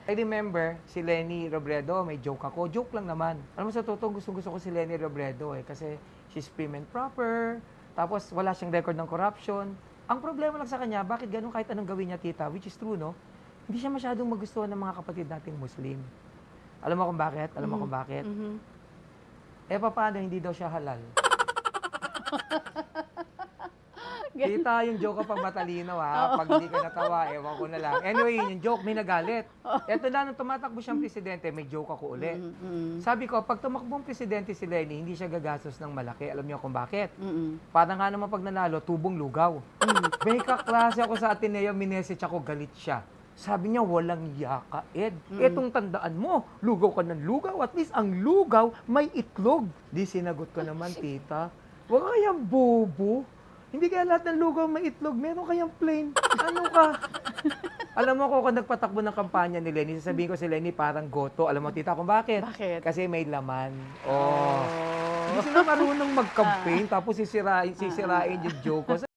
I remember si Lenny Robredo, may joke ako. Joke lang naman. Alam mo, sa totoo, gusto ko si Lenny Robredo kasi she's prim and proper, tapos wala siyang record ng corruption. Ang problema lang sa kanya, bakit ganun kahit anong gawin niya, tita, which is true, no? Hindi siya masyadong magustuhan ng mga kapatid nating Muslim. Alam mo kung bakit? Alam mo kung bakit? Paano hindi daw siya halal? Kita yung joke ko pag matalino, ha? Pag hindi ka natawa, ewan ko na lang. Anyway, yung joke, may nagalit. Eto na, nung tumatakbo siyang presidente, may joke ako uli. Sabi ko, pag tumakbong presidente si Lenny, hindi siya gagastos ng malaki. Alam niyo kung bakit? Parang nga naman pag nanalo, tubong lugaw. May kaklase ako sa Ateneo, minessage ako, galit siya. Sabi niya, walang yaka, Ed. Etong tandaan mo, lugaw ka ng lugaw. At least ang lugaw, may itlog. Di sinagot ko naman, tita. Huwag kayang bobo. Hindi kaya lahat ng lugaw may itlog. Meron kayang plain. Ano ka? Alam mo kung nagpatakbo ng kampanya ni Lenny, sasabihin ko si Lenny parang goto. Alam mo, tita, kung bakit? Bakit? Kasi may laman. Oh. Hindi sila marunong mag-campaign, tapos sisirain yung joke ko.